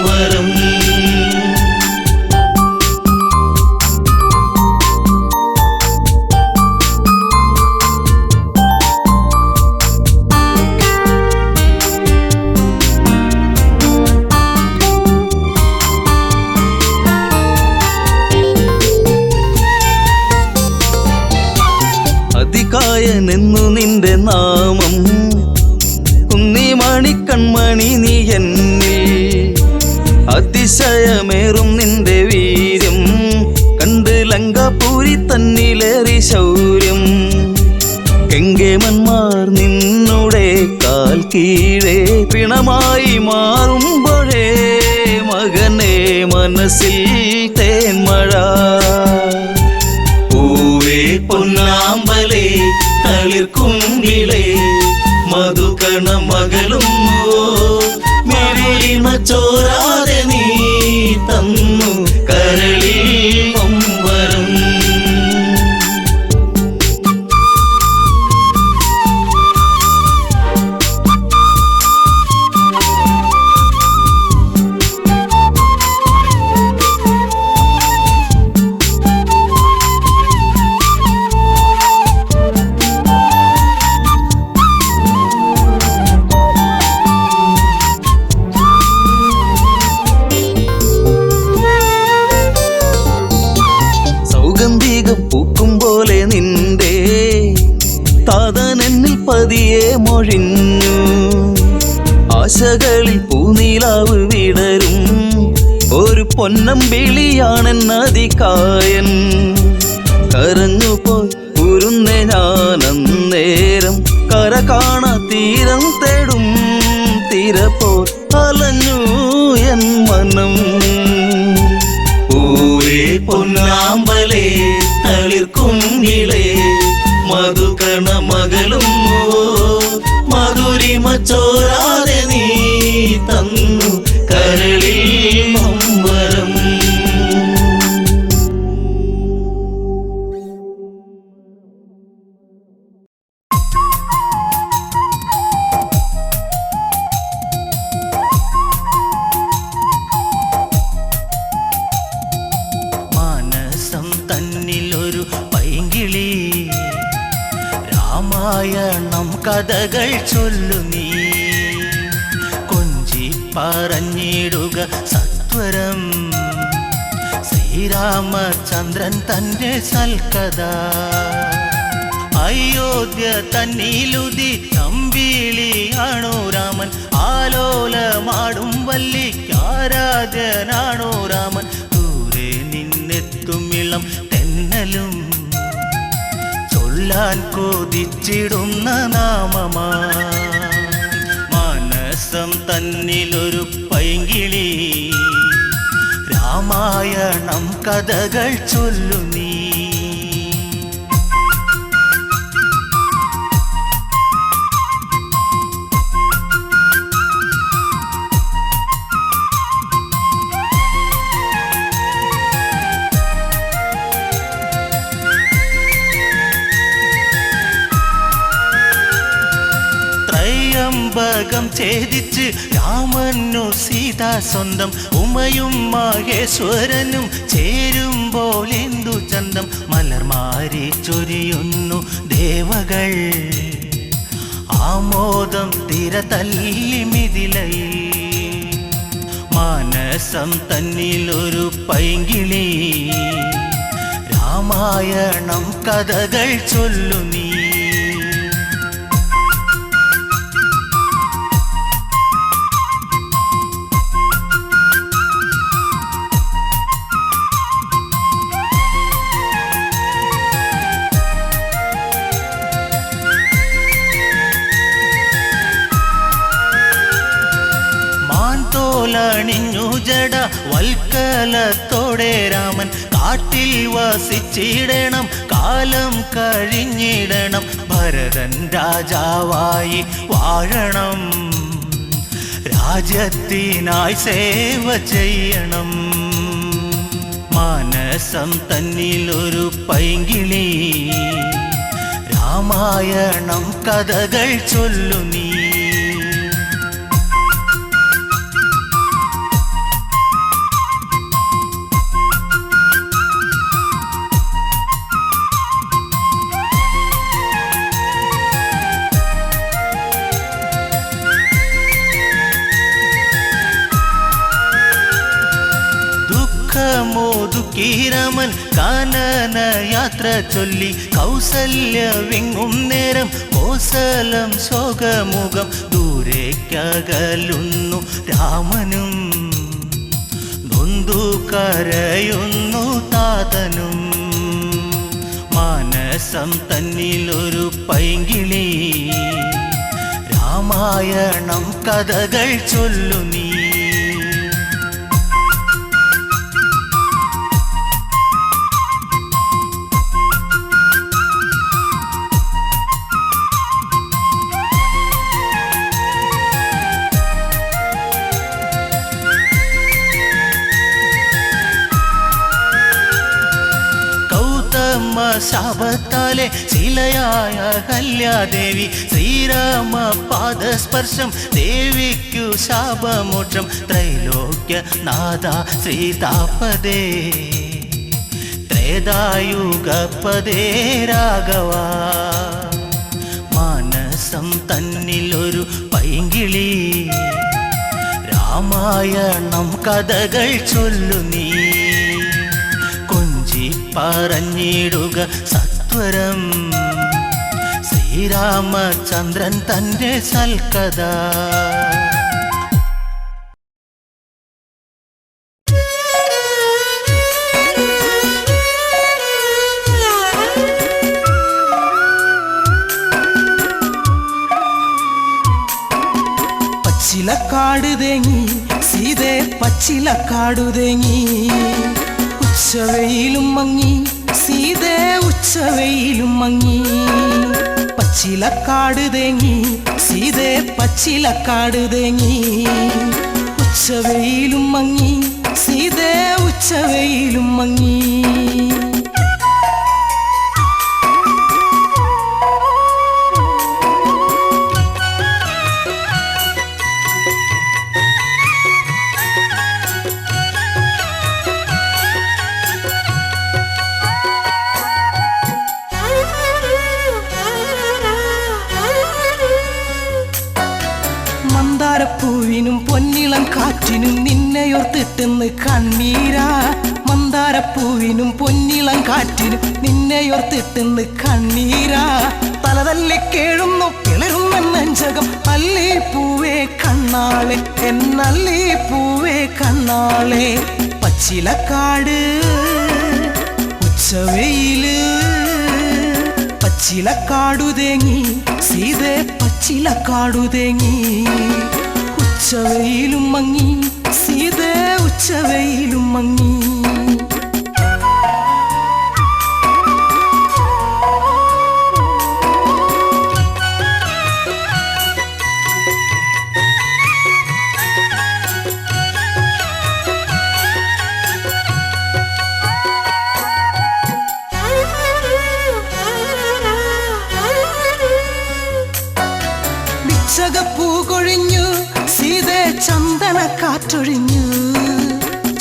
Speaker 3: വരം.
Speaker 4: അതികായനെന്നു നിന്റെ നാമം കുന്നിമണി കൺമണി നീ എന്നിൽ. അതിശയമേറും നിന്റെ വീര്യം കണ്ട് ലങ്കാപൂരി തന്നിലേറി ശൗര്യം. കെങ്കേമന്മാർ നിന്നുടെ കാൽ കീഴേ പിണമായി മാറുമ്പോഴേ മകനെ മനസ്സിൽ തേന്മഴ.
Speaker 3: പൂവേ പൊന്നാമ്പലേ തളിർക്കുങ്കിലേ മധുകണ മകളുന്നു മധുരിമ ചോരാതെ നീ തന്നു കരളിൽ വരം.
Speaker 4: സൗഗന്ധികം പൂക്കും പോലെ നിന്റെ താതനെന്നിൽ പതിയെ മൊഴിഞ്ഞു. ആശകളിൽ പൂനീലാവ് വിടരും ഒരു പൊന്നമ്പിളിയാണെന്നതികായൻ. കരഞ്ഞുപോയി ഉരുന്നെ ഞാനന്നേരം കര കാണാ തീരം തേടും തിരപ്പോൾ അലഞ്ഞു എൻ മനം.
Speaker 3: പൂവേ പൊന്നാമ്പലേ തളിർക്കുങ്കിലേ മധുകണ മകളുന്നു മധുരിമ ചോരാതെ നീ തന്നു കരളിൽ വരം.
Speaker 6: മാനസം തന്നിലൊരു പൈങ്കിളി രാമായണം കഥകൾ ചൊല്ലു നീ. കൊഞ്ചി പറഞ്ഞിടുക സത്വരം ശ്രീരാമചന്ദ്രൻ തന്റെ സൽക്കഥ. അയോധ്യ തന്നിലുതി അമ്പിളിയാണോ രാമൻ. ആലോലമാടും വല്ലിക്കാരാധ്യനാണോ രാമൻ. ദൂരെ നിന്നെത്തുമിളം തെന്നലും ചൊല്ലാൻ കൊതിച്ചിടുന്ന നാമമാ. മാനസം തന്നിലൊരു പൈങ്കിളി രാമായണം കഥകൾ ചൊല്ലു നീ. ത്രയംബകം ഛേദിച്ച് രാമനു സീത സ്വന്തം. ഉമയും മഹേശ്വരനും ചേരുമ്പോൾ എന്തു ചന്തം. മലർമാരി ചൊരിയുന്നു ദേവകൾ ആമോദം തിര തല്ലി മിഥിലയിൽ. മാനസം തന്നിലൊരു പൈങ്കിളി രാമായണം കഥകൾ ചൊല്ലു നീ. പോലണിഞ്ഞു ജട വൽക്കലത്തോടെ രാമൻ കാട്ടിൽ വസിച്ചിടണം കാലം കഴിഞ്ഞിടണം ഭരതൻ രാജാവായി വാഴണം രാജ്യത്തിനായി സേവ ചെയ്യണം മാനസം തന്നിലൊരു പൈങ്കിളി രാമായണം കഥകൾ ചൊല്ലു നീ മോദുക്കീരമൻ കാനന യാത്ര ചൊല്ലി കൗസല്യവിങ്ങും നേരം കോസലം ശോകമുഖം ദൂരേക്കകലുന്നു രാമനും നൊന്തു കരയുന്നു താതനും മാനസം തന്നിലൊരു പൈങ്കിളി രാമായണം കഥകൾ ചൊല്ലു നീ ശാപത്താലെ ശിലയായ കല്യാദേവി ശ്രീരാമ പാദസ്പർശം ദേവിക്കു ശാപമോക്ഷം ത്രൈലോക്യനാഥ ശ്രീതാപദേ ത്രേതായുഗപദേ രാഘവ മാനസം തന്നിലൊരു പൈങ്കിളി രാമായണം കഥകൾ ചൊല്ലു നീ പറഞ്ഞിടുക സത്വരം ശ്രീരാമചന്ദ്രൻ തന്റെ സൽക്കഥ
Speaker 7: പച്ചിലക്കാട് തേങ്ങി സീതേ പച്ചിലക്കാടു തേങ്ങി ഉച്ചവെയിലും മങ്ങി സീതേ ഉച്ചവെയിലും മങ്ങി പച്ചിലക്കാട് തേങ്ങി സീതേ പച്ചിലക്കാട് തേങ്ങി ഉച്ചവെയിലും മങ്ങി സീതേ ഉച്ചവെയിലും മങ്ങി മന്ദാരപ്പൂവിനും പൊന്നിളം കാറ്റിനും നിന്നെയോർത്തിട്ടെന്ന് കണ്ണീരാ മന്ദാരപ്പൂവിനും പൊന്നിളം കാറ്റിനും നിന്നെയോർത്തിട്ടെന്ന് കണ്ണീരാ തലതല്ലി കേഴുന്നു കിളരുന്ന നെഞ്ചകം അല്ലി പൂവേ കണ്ണാളെ എന്നല്ലി പൂവേ കണ്ണാളെ പച്ചിലക്കാട് ഉച്ചവെയില് പച്ചിലക്കാടു തേങ്ങി സീതേ പച്ചിലക്കാടു തേങ്ങി ഉച്ചവെയിലും മങ്ങി സീതേ ഉച്ചവെയിലും മങ്ങി ചകപ്പൂ കൊഴിഞ്ഞു സീതേ ചന്ദന കാറ്റൊഴിഞ്ഞു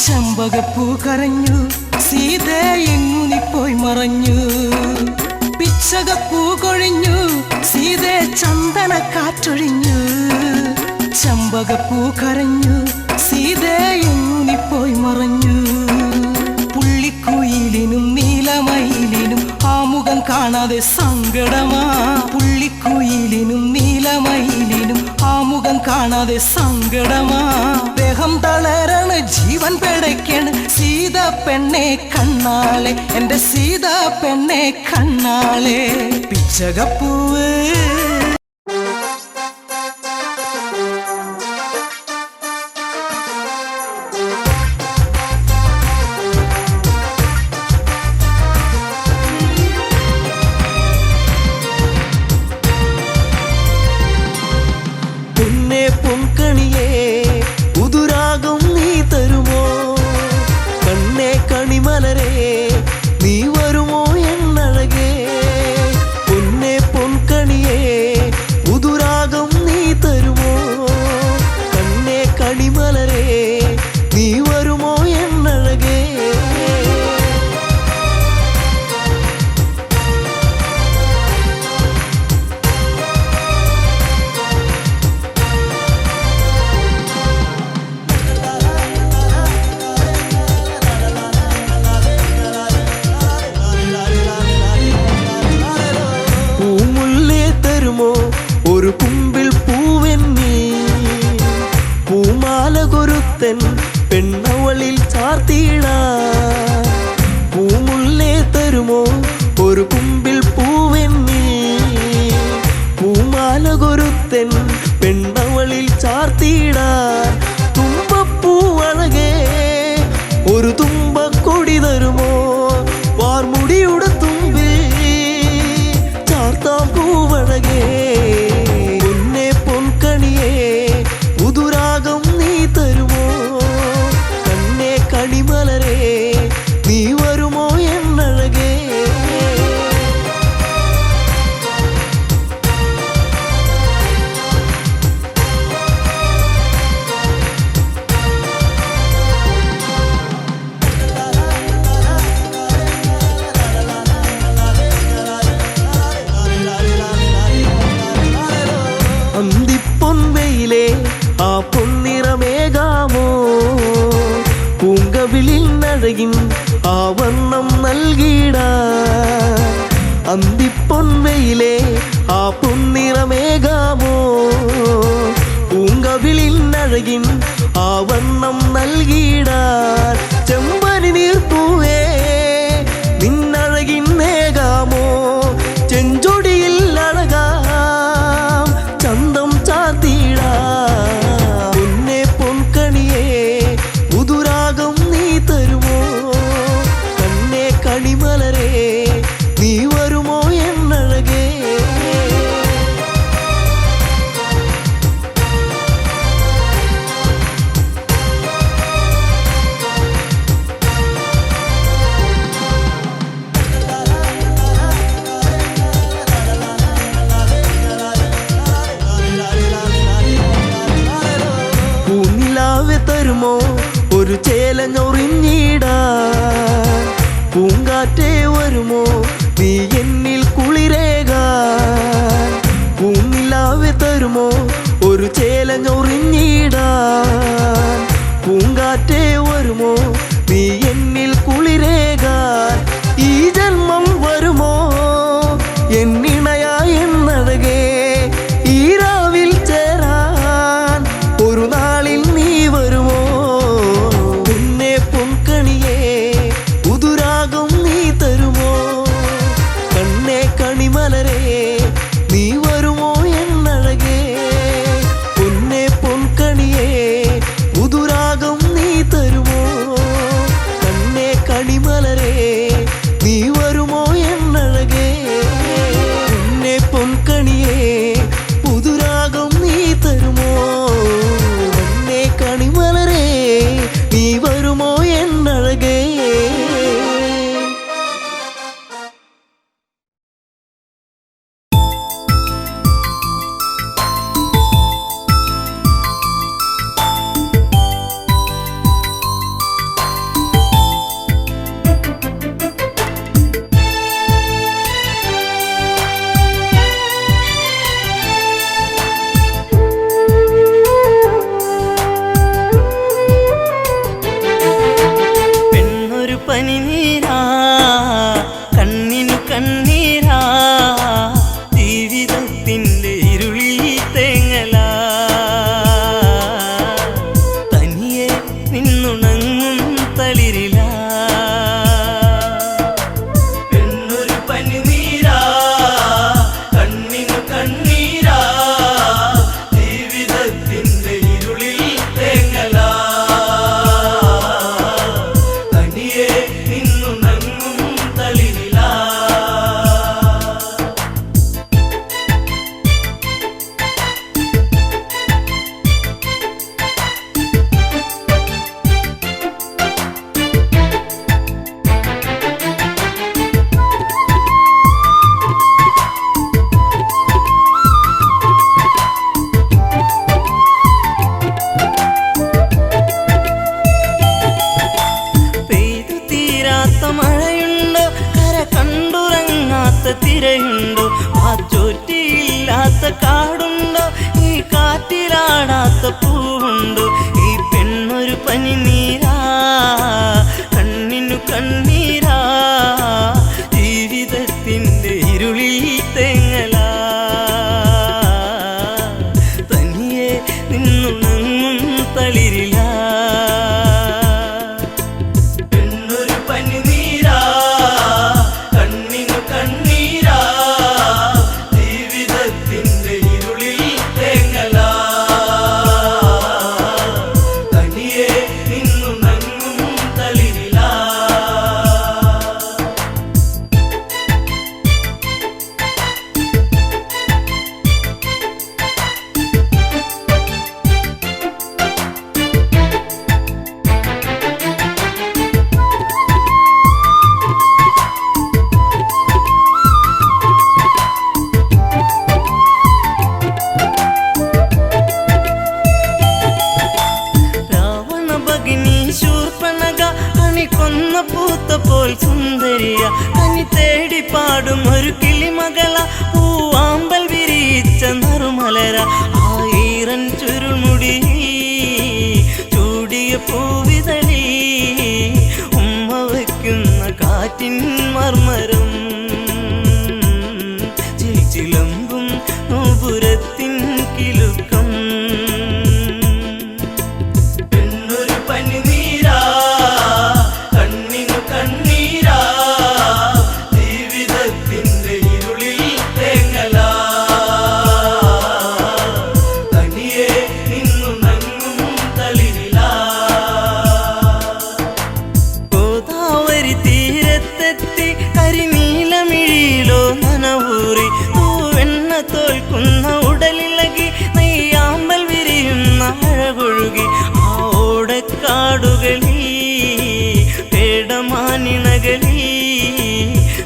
Speaker 7: ചെമ്പകപ്പൂ കരഞ്ഞു സീതേ എങ്ങുനിപ്പോയി മറഞ്ഞു പിച്ചകപ്പൂ കൊഴിഞ്ഞു സീതേ ചന്ദന കാറ്റൊഴിഞ്ഞു ചെമ്പകപ്പൂ കരഞ്ഞു സീതേ എങ്ങുനിപ്പോയി മറഞ്ഞു പുള്ളിക്കുയിലിനും നീലമയിലിനും ആ മുഖം കാണാതെ സങ്കടമാ പുള്ളിക്കുയിലിനും നീലമയിലിനും ആ മുഖം കാണാതെ സങ്കടമാ ദേഹം തളരാണ് ജീവൻ പിടയ്ക്കാണ് സീത പെണ്ണെ കണ്ണാളെ എന്റെ സീത പെണ്ണെ കണ്ണാളെ പിച്ചകപ്പൂവ്
Speaker 1: കണിമലരേ നീ വരുമോ എന്നഴകേ പൂമുല്ലേ തരുമോ ഒരു കുമ്പിൽ പൂവെന്നീ പൂമാല കൊരുത്തൻ പെണ്ണവളിൽ ചാർത്തിയിടാ പൂമുല്ലേ തരുമോ ഒരു കുമ്പിൽ പൂവെന്നീ പൂമാല കൊരുത്തൻ പെണ്ണവളിൽ ചാർത്തിയിടാ തുമ്പപ്പൂവഴകേ ഒരു തുമ്പക്കൊടി തരുമോ വാർമുടിയുടെ തുമ്പിൽ ചാർത്താം പൂവഴകേ പൊന്നെ പൊൻകണിയേ പുതുരാഗം നീ തരുമോ കണ്ണേ കണിമലരേ നീ വരുമോ എന്നഴകേ അന്തിപ്പൊൻവെയിലേ ആ പൊന്നിറമേകാമോ പൂങ്കവിളിൽ നഴകിൻ ആ വർണ്ണം നൽകിടാ അന്തിപ്പൊൻവെയിലേ ആ പൊന്നിറമേകാമോ പൂങ്കവിളിൽ നഴകിൻ ആ വർണ്ണം നൽകിടാൻ ചെമ്പനി നീർപ്പൂവേ നിന്നഴകിൻ നേകാമോ ചെഞ്ചൊടിയിൽ അഴകാം ചന്തം ചാത്തിടാ പൊന്നെ പൊൻകണിയേ പുതുരാഗം നീ തരുമോ കണ്ണേ കണിമലരേ നീ വരുമോ എന്നഴകേ പൂനിലാവെ തരുമോ ഒരു ചേലഞ്ഞൊറിഞ്ഞിടാ പൂങ്കാറ്റേ വരുമോ നീ എന്നിൽ കുളിരേകാൻ പൂനിലാവെ തരുമോ ഒരു ചേലഞ്ഞൊറിഞ്ഞിടാ പൂങ്കാറ്റേ വരുമോ നീ എന്നിൽ കുളിരേകാൻ ഈ ജന്മം വരുമോ എന്നിണയാ എന്നഴകേ ഈ രാവിൽ ചേരാൻ ഒരു നാളിൽ നീ വരുമോ പൊന്നെ പൊൻകണിയേ പുതുരാഗം നീ തരുമോ കണ്ണേ കണിമലരേ നീ വരുമോ എന്നഴകേ പൊന്നെ പൊൻകണിയേ
Speaker 8: കാടുണ്ടോ ഈ കാറ്റിലാടാത്ത പൂവുണ്ടോ ഈ പെണ്ണൊരു പനിനീരാ കണ്ണിനു കണ്ണീരാ ജീവിതത്തിൻ്റെ ഇരുളിൽ തേങ്ങലാ തനിയെ നിന്നുണങ്ങും തളിരില പെണ്ണൊരു പനിനീരാ കണ്ണിനു കണ്ണീരാ ജീവിതത്തിൻ്റെ ഇരുളിൽ തേങ്ങലാ തനിയെ നിന്നുണങ്ങും തളിരില രാവണ ഭഗിനി ശൂർപ്പണക കണി കൊന്ന പൂത്ത പോൽ സുന്ദരിയ കനി തേടി പാടും ഒരു കിളിമകള പൂവാമ്പൽ വിരിച്ച നറുമലര ആയിരം ചുരുൾമുടി ചൂടിയ പൂവിതളി ഉമ്മ വയ്ക്കുന്ന കാറ്റിൻ മർമരം ചിലമ്പും നോപുരത്തിൻ കിലുക്കം പെണ്ണൊരു പനിനീരാ കണ്ണിനു കണ്ണീരാ ജീവിതത്തിൻ്റെ ഇരുളിൽ തേങ്ങലാ തനിയെ നിന്നുണങ്ങും തളിരില ഗോദാവരി തീരത്തെത്തി കരിനീലമിഴിയിലോ നനവൂറി തൂവെണ്ണ തോൽക്കുന്ന ഉടലിളകി നെയ്യാമ്പൽ വിരിയുന്ന അഴകൊഴുകി ആ ഓടക്കാടുകളിൽ പേടമാനിണകളിൽ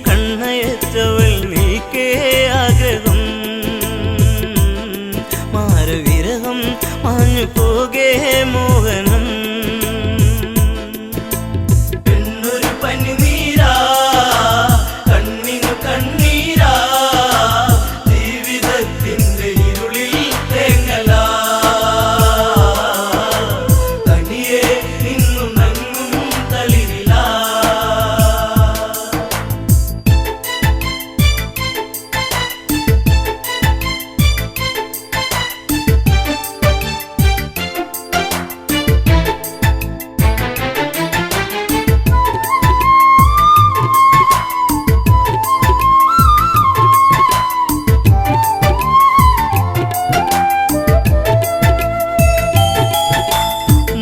Speaker 8: കണ്ണയച്ചവൾ നീക്കേ ആഗ്രഹം മാരവിരഹം മാഞ്ഞു പോകേ മോഹനം പെണ്ണൊരു പനിനീരാ കണ്ണിനു കണ്ണീരാ ജീവിതത്തിൻ്റെ ഇരുളിൽ തേങ്ങലാ തനിയെ നിന്നുണങ്ങും തളിരില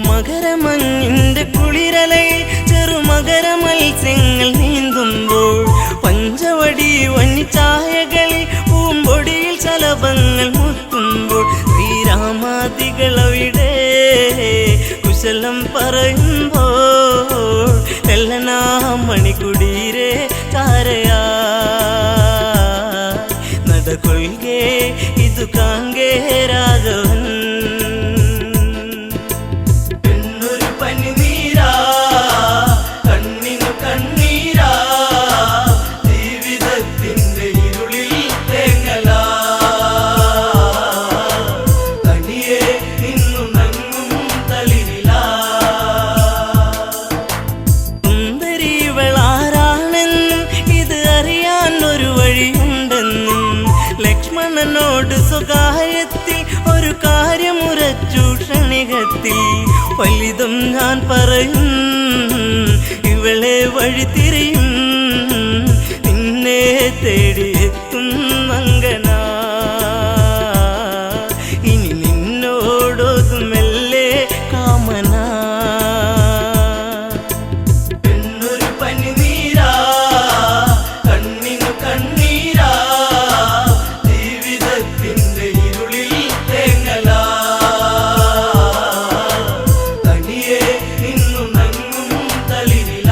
Speaker 8: മകരമഞ്ഞിന്റെ കുളിരലയിൽ ചെറുമകര മത്സ്യങ്ങൾ നീന്തുമ്പോൾ പഞ്ചവടി വന്നിച്ചായകളിൽ പൂമ്പൊടിയിൽ ശലഭങ്ങൾ മുത്തുമ്പോൾ ശ്രീരാമാദികളവിടെ കുശലം പറയുമ്പോൾ എല്ലനാ മണിക്കുടീരെ ചാരയാ നടകൊള്ളുകേ ഇതു കാങ്കേ രാഘവൻ പെണ്ണൊരു പനിനീരാ കണ്ണിനു കണ്ണീരാ ജീവിതത്തിൻ്റെ ഇരുളിൽ തേങ്ങലാ തനിയെ നിന്നുണങ്ങും തളിരില സുന്ദരിവളാരാണെന്നും ഇത് അറിയാൻ ഒരു വഴിയുണ്ടെന്നും ലക്ഷ്മണനോട് സ്വകാര്യത്തിൽ ഒരു കാര്യമുറച്ചു ക്ഷണികത്തിൽ വലുതും ഞാൻ പറയും ഇവളെ വഴി തിരിയും നിന്നെ തേടിയെത്തും മങ്കനാ ഇനി നിന്നോടൊതുമെല്ലെ കാമനാ പെണ്ണൊരു പനിനീരാ കണ്ണിനു കണ്ണീരാ ജീവിതത്തിൻ്റെ ഇരുളിൽ തേങ്ങലാ തനിയെ നിന്നുണങ്ങും തളിരില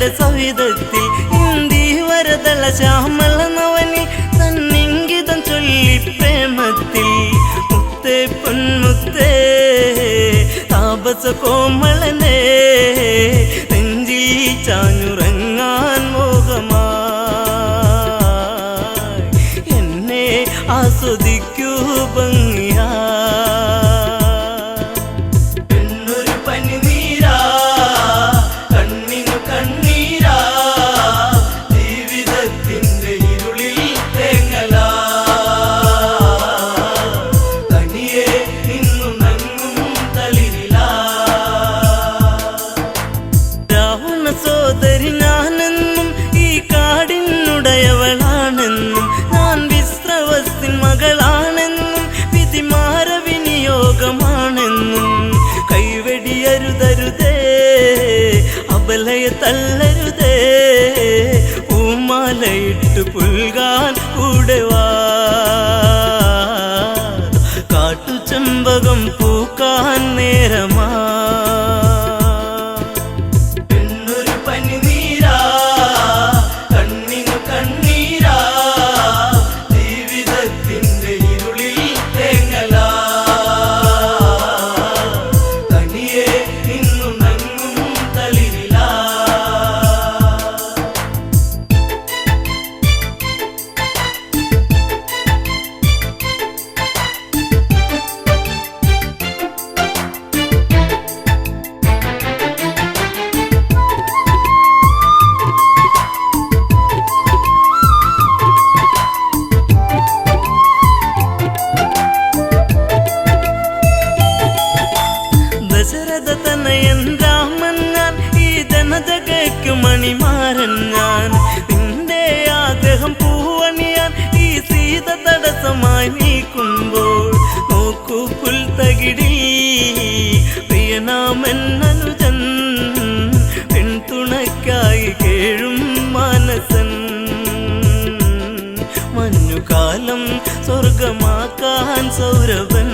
Speaker 8: തന്റെ സവിധത്തിൽ ഇന്ദി വരതള ശ്യാമള നവനി തന്നിങ്കിതം ചൊല്ലി പ്രേമത്തിൽ മുത്തേ പൊന്മുത്തേ താപസ കോമളനെ നെഞ്ചിൽ ചാഞ്ഞുറങ്ങാൻ മോഹമായി എന്നെ ആസ്വദിക്കൂ ഭംഗിയാ
Speaker 3: എന്നൊരു പനിനീരാ കണ്ണിനു കണ്ണീരാ ജീവിതത്തിന്റെ ഇരുളിൽ തേങ്ങലാ തനിയെ നിന്നു നങ്ങും തളിരിലാ
Speaker 8: രാവണ സോദരി ഞാനെന്നും ഈ കാടിനുടയവളാണെന്നും ഞാൻ വിശ്രവസ്തിൻ മകളാണെന്നും വിധിമാര വിനിയോഗമാണെന്നും കൈവെടിയരുതരുതേ അബലയെ തള്ളരുതേ പൂമാലയിട്ട് പുൽകാൻ കൂടെ വാ കാട്ടുചെമ്പകം പൂക്കാൻ നേരമാ
Speaker 3: എന്നൊരു പനിനീരാ കണ്ണിനു കണ്ണീരാ ജീവിതത്തിന്റെ ഇരുളിൽ തേങ്ങലാ തനിയെ നിന്നു നങ്ങും തളിരിലാ
Speaker 8: ദശരഥ തനയൻ രാമൻ ഞാൻ ഈ ജനജഗയ്ക്കു മണിമാരൻ ഞാൻ നിന്റെ ആഗ്രഹം പൂവണിയാൻ ഈ സീത തടസ്സമായി നീക്കുമ്പോൾ നോക്കൂ പുൽത്തകിടി പ്രിയനാമെന്നനുജൻ പിന്തുണയ്ക്കായി കേഴും മാനസൻ മഞ്ഞുകാലം സ്വർഗമാക്കാൻ സൗരഭൻ